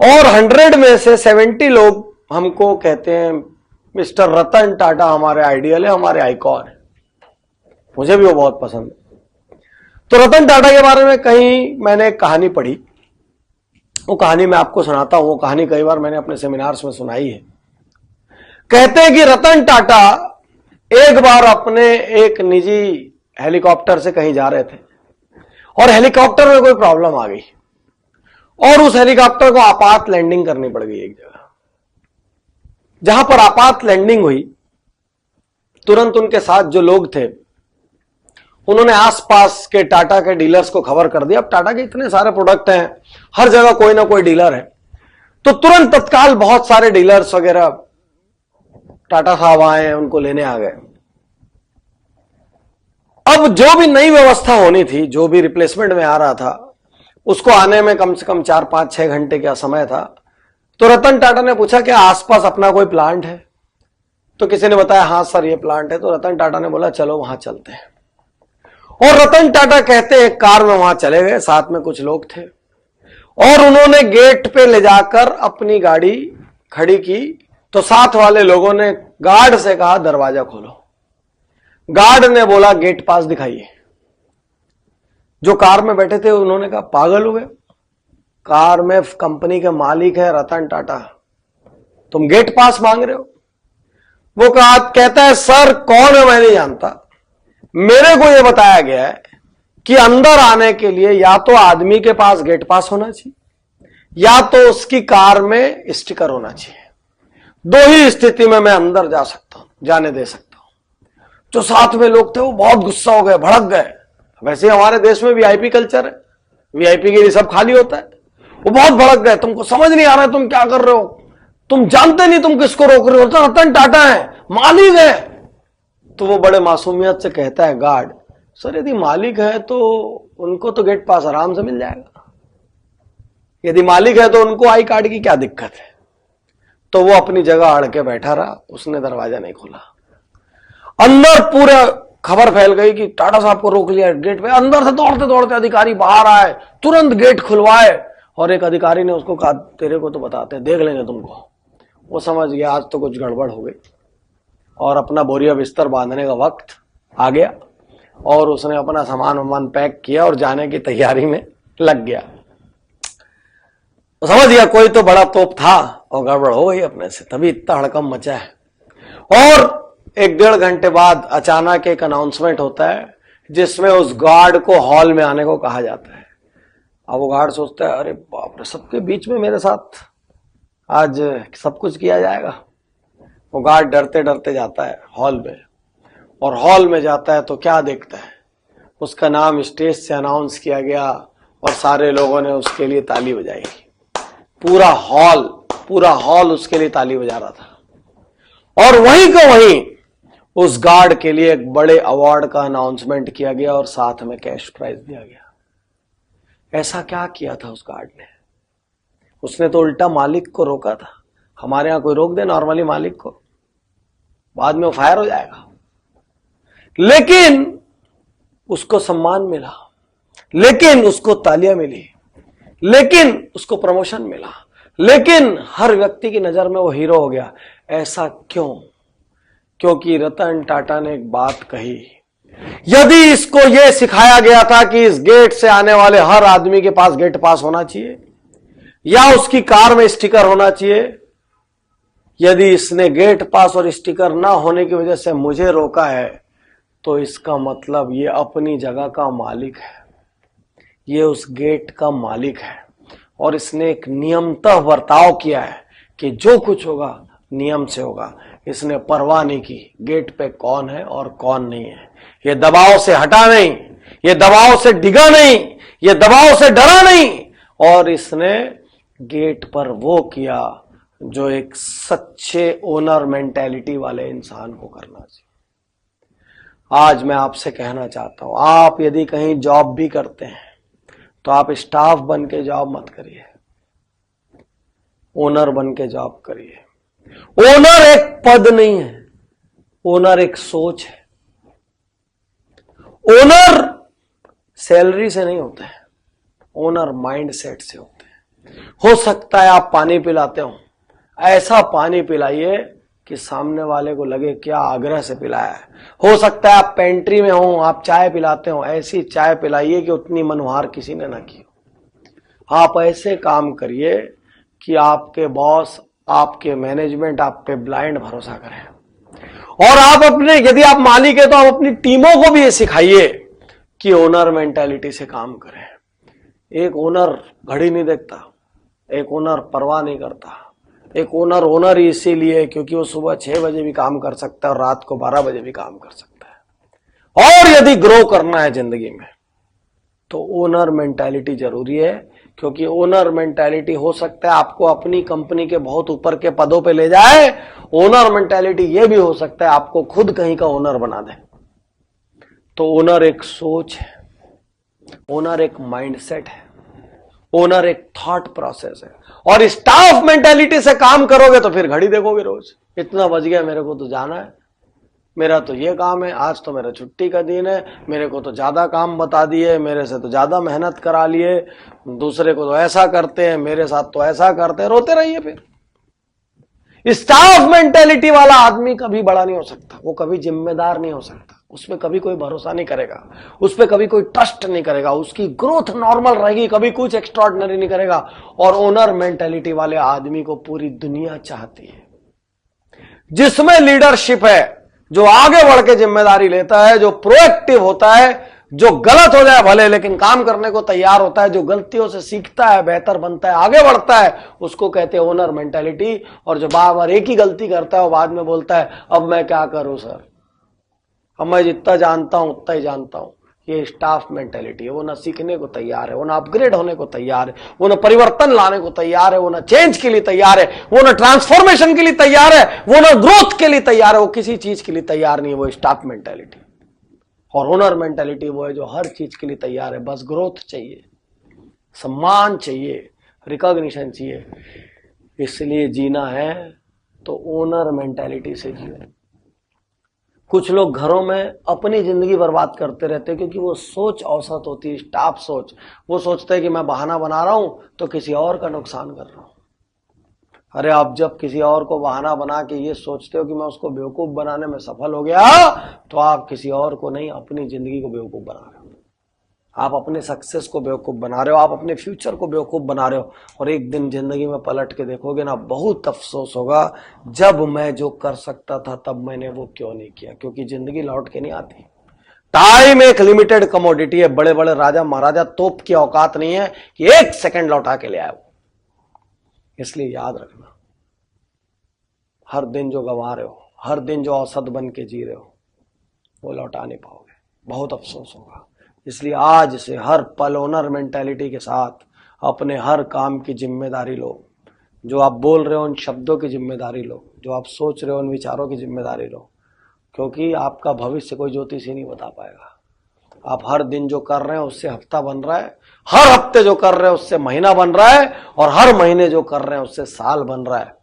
और 100 में से 70 लोग हमको कहते हैं मिस्टर रतन टाटा हमारे आइडियल है, हमारे आइकॉन है। मुझे भी वो बहुत पसंद है। तो रतन टाटा के बारे में कहीं मैंने एक कहानी पढ़ी, वो कहानी मैं आपको सुनाता हूं। वो कहानी कई बार मैंने अपने सेमिनार्स में सुनाई है। कहते हैं कि रतन टाटा एक बार अपने एक निजी हेलीकॉप्टर से कहीं जा रहे थे और हेलीकॉप्टर में कोई प्रॉब्लम आ गई और उस हेलीकॉप्टर को आपात लैंडिंग करनी पड़ गई एक जगह। जहां पर आपात लैंडिंग हुई, तुरंत उनके साथ जो लोग थे उन्होंने आसपास के टाटा के डीलर्स को खबर कर दिया। अब टाटा के इतने सारे प्रोडक्ट हैं, हर जगह कोई ना कोई डीलर है, तो तुरंत तत्काल बहुत सारे डीलर्स वगैरह टाटा साहब आए, उनको लेने आ गए। अब जो भी नई व्यवस्था होनी थी, जो भी रिप्लेसमेंट में आ रहा था, उसको आने में कम से कम 4, 5, 6 घंटे का समय था। तो रतन टाटा ने पूछा कि आसपास अपना कोई प्लांट है? तो किसी ने बताया हाँ सर ये प्लांट है। तो रतन टाटा ने बोला चलो वहां चलते हैं। और रतन टाटा कहते हैं कार में वहां चले गए, साथ में कुछ लोग थे, और उन्होंने गेट पे ले जाकर अपनी गाड़ी खड़ी की। तो साथ वाले लोगों ने गार्ड से कहा दरवाजा खोलो। गार्ड ने बोला गेट पास दिखाइए। जो कार में बैठे थे उन्होंने कहा पागल हुए, कार में कंपनी के मालिक है रतन टाटा, तुम गेट पास मांग रहे हो? वो कहता है सर कौन है मैं नहीं जानता, मेरे को यह बताया गया है कि अंदर आने के लिए या तो आदमी के पास गेट पास होना चाहिए या तो उसकी कार में स्टिकर होना चाहिए। दो ही स्थिति में मैं अंदर जा सकता हूं, जाने दे सकता हूं। जो साथ में लोग थे वो बहुत गुस्सा हो गए, भड़क गए। वैसे हमारे देश में वीआईपी कल्चर है, वीआईपी के लिए सब खाली होता है। वो बहुत भड़क गए, तुमको समझ नहीं आ रहा है तुम क्या कर रहे हो, तुम जानते नहीं तुम किसको रोक रहे हो, तो रतन टाटा है, मालिक है। तो वो बड़े मासूमियत से कहता है गार्ड सर यदि मालिक है तो उनको तो गेट पास आराम से मिल जाएगा, यदि मालिक है तो उनको आई कार्ड की क्या दिक्कत है। तो वो अपनी जगह अड़ के बैठा रहा, उसने दरवाजा नहीं खोला। अंदर पूरा खबर फैल गई कि टाटा साहब को रोक लिया गेट पे। अंदर से दौड़ते दौड़ते अधिकारी बाहर आए, तुरंत गेट खुलवाए, और एक अधिकारी ने उसको कहा तेरे को तो बताते देख लेंगे तुमको। वो समझ गया आज तो कुछ गड़बड़ हो गई और अपना बोरिया बिस्तर बांधने का वक्त आ गया और उसने अपना सामान वामान पैक किया और जाने की तैयारी में लग गया। तो समझ गया कोई तो बड़ा तोप था और गड़बड़ हो गई अपने से, तभी इतना हड़कम मचा है। और 1-1.5 घंटे बाद अचानक एक अनाउंसमेंट होता है जिसमें उस गार्ड को हॉल में आने को कहा जाता है। अब वो गार्ड सोचता है अरे बाप रे, सबके बीच में मेरे साथ आज सब कुछ किया जाएगा। वो गार्ड डरते डरते जाता है हॉल में, और हॉल में जाता है तो क्या देखता है, उसका नाम स्टेज से अनाउंस किया गया और सारे लोगों ने उसके लिए ताली बजाई। पूरा हॉल उसके लिए ताली बजा रहा था। और वहीं को वहीं उस गार्ड के लिए एक बड़े अवार्ड का अनाउंसमेंट किया गया और साथ में कैश प्राइज दिया गया। ऐसा क्या किया था उस गार्ड ने? उसने तो उल्टा मालिक को रोका था। हमारे यहां कोई रोक दे नॉर्मली मालिक को, बाद में वो फायर हो जाएगा। लेकिन उसको सम्मान मिला, लेकिन उसको तालियां मिली, लेकिन उसको प्रमोशन मिला, लेकिन हर व्यक्ति की नजर में वो हीरो हो गया। ऐसा क्यों? क्योंकि रतन टाटा ने एक बात कही, यदि इसको यह सिखाया गया था कि इस गेट से आने वाले हर आदमी के पास गेट पास होना चाहिए या उसकी कार में स्टिकर होना चाहिए, यदि इसने गेट पास और स्टिकर ना होने की वजह से मुझे रोका है तो इसका मतलब ये अपनी जगह का मालिक है, ये उस गेट का मालिक है और इसने एक नियमतः बर्ताव किया है कि जो कुछ होगा नियम से होगा। इसने परवाह नहीं की गेट पे कौन है और कौन नहीं है। ये दबाव से हटा नहीं, ये दबाव से डिगा नहीं, ये दबाव से डरा नहीं, और इसने गेट पर वो किया जो एक सच्चे ओनर मेंटेलिटी वाले इंसान को करना चाहिए। आज मैं आपसे कहना चाहता हूं, आप यदि कहीं जॉब भी करते हैं तो आप स्टाफ बन के जॉब मत करिए, ओनर बन के जॉब करिए। ओनर एक पद नहीं है, ओनर एक सोच है। ओनर सैलरी से नहीं होते हैं, ओनर माइंड सेट से होते हैं। हो सकता है आप पानी पिलाते हो, ऐसा पानी पिलाइए कि सामने वाले को लगे क्या आग्रह से पिलाया है। हो सकता है आप पेंट्री में हो, आप चाय पिलाते हो, ऐसी चाय पिलाइए कि उतनी मनोहार किसी ने ना की हो। आप ऐसे काम करिए कि आपके बॉस, आपके मैनेजमेंट आप पे ब्लाइंड भरोसा करें। और आप अपने, यदि आप मालिक है तो आप अपनी टीमों को भी ये सिखाइए कि ओनर मेंटालिटी से काम करें। एक ओनर घड़ी नहीं देखता, एक ओनर परवाह नहीं करता, एक ओनर ही इसीलिए क्योंकि वो सुबह 6 बजे भी काम कर सकता है और रात को 12 बजे भी काम कर सकता है। और यदि ग्रो करना है जिंदगी में तो ओनर मेंटालिटी जरूरी है, क्योंकि ओनर मेंटालिटी हो सकता है आपको अपनी कंपनी के बहुत ऊपर के पदों पे ले जाए। ओनर मेंटालिटी यह भी हो सकता है आपको खुद कहीं का ओनर बना दे। तो ओनर एक सोच है, ओनर एक माइंडसेट है, ओनर एक थॉट प्रोसेस है। और स्टाफ मेंटालिटी से काम करोगे तो फिर घड़ी देखोगे रोज, इतना बज गया, मेरे को तो जाना है, मेरा तो ये काम है, आज तो मेरा छुट्टी का दिन है, मेरे को तो ज्यादा काम बता दिए, मेरे से तो ज्यादा मेहनत करा लिए, दूसरे को तो ऐसा करते हैं, मेरे साथ तो ऐसा करते हैं, रोते रहिए। फिर स्टाफ मेंटेलिटी वाला आदमी कभी बड़ा नहीं हो सकता, वो कभी जिम्मेदार नहीं हो सकता, उसमें कभी कोई भरोसा नहीं करेगा, उस पर कभी कोई ट्रस्ट नहीं करेगा, उसकी ग्रोथ नॉर्मल रहेगी, कभी कुछ एक्स्ट्राऑर्डिनरी नहीं करेगा। और ओनर मेंटेलिटी वाले आदमी को पूरी दुनिया चाहती है, जिसमें लीडरशिप है, जो आगे बढ़ के जिम्मेदारी लेता है, जो प्रोएक्टिव होता है, जो गलत हो जाए भले लेकिन काम करने को तैयार होता है, जो गलतियों से सीखता है, बेहतर बनता है, आगे बढ़ता है, उसको कहते हैं ओनर मेंटालिटी। और जो बार बार एक ही गलती करता है वो बाद में बोलता है अब मैं क्या करूं सर, अब मैं जितना जानता हूं उतना ही जानता हूं। ये स्टाफ मेंटालिटी है, वो ना सीखने को तैयार है, वो ना अपग्रेड होने को तैयार है, वो ना परिवर्तन लाने को तैयार है, वो ना चेंज के लिए तैयार है, वो ना ट्रांसफॉर्मेशन के लिए तैयार है, वो ना ग्रोथ के लिए तैयार है, वो किसी चीज के लिए तैयार नहीं है। वो स्टाफ मेंटालिटी। और ओनर मेंटालिटी वो है जो हर चीज के लिए तैयार है, बस ग्रोथ चाहिए, सम्मान चाहिए, रिकॉग्निशन चाहिए। इसलिए जीना है तो ओनर मेंटालिटी से जियो। कुछ लोग घरों में अपनी जिंदगी बर्बाद करते रहते हैं क्योंकि वो सोच औसत होती है, स्टाफ सोच। वो सोचते हैं कि मैं बहाना बना रहा हूं तो किसी और का नुकसान कर रहा हूं। अरे आप जब किसी और को बहाना बना के ये सोचते हो कि मैं उसको बेवकूफ बनाने में सफल हो गया, तो आप किसी और को नहीं, अपनी जिंदगी को बेवकूफ बना रहे हो। आप अपने सक्सेस को बेवकूफ बना रहे हो, आप अपने फ्यूचर को बेवकूफ बना रहे हो। और एक दिन जिंदगी में पलट के देखोगे ना, बहुत अफसोस होगा, जब मैं जो कर सकता था तब मैंने वो क्यों नहीं किया। क्योंकि जिंदगी लौट के नहीं आती। टाइम एक लिमिटेड कमोडिटी है। बड़े बड़े राजा महाराजा तोप की औकात नहीं है कि 1 सेकंड लौटा के ले आए वो। इसलिए याद रखना, हर दिन जो गंवा रहे हो, हर दिन जो औसत बन के जी रहे हो, वो लौटा नहीं पाओगे, बहुत अफसोस होगा। इसलिए आज से हर पल ओनर मेंटालिटी के साथ अपने हर काम की जिम्मेदारी लो। जो आप बोल रहे हो उन शब्दों की जिम्मेदारी लो, जो आप सोच रहे हो उन विचारों की जिम्मेदारी लो, क्योंकि आपका भविष्य कोई ज्योतिषी नहीं बता पाएगा। आप हर दिन जो कर रहे हैं उससे हफ्ता बन रहा है, हर हफ्ते जो कर रहे हैं उससे महीना बन रहा है, और हर महीने जो कर रहे हैं उससे साल बन रहा है।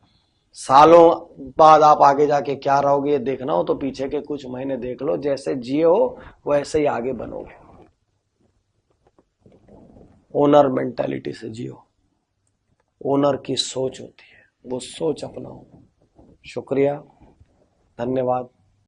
सालों बाद आप आगे जाके क्या रहोगे ये देखना हो तो पीछे के कुछ महीने देख लो, जैसे जिए हो वैसे ही आगे बनोगे। ओनर मेंटालिटी से जियो। ओनर की सोच होती है, वो सोच अपनाओ। शुक्रिया, धन्यवाद।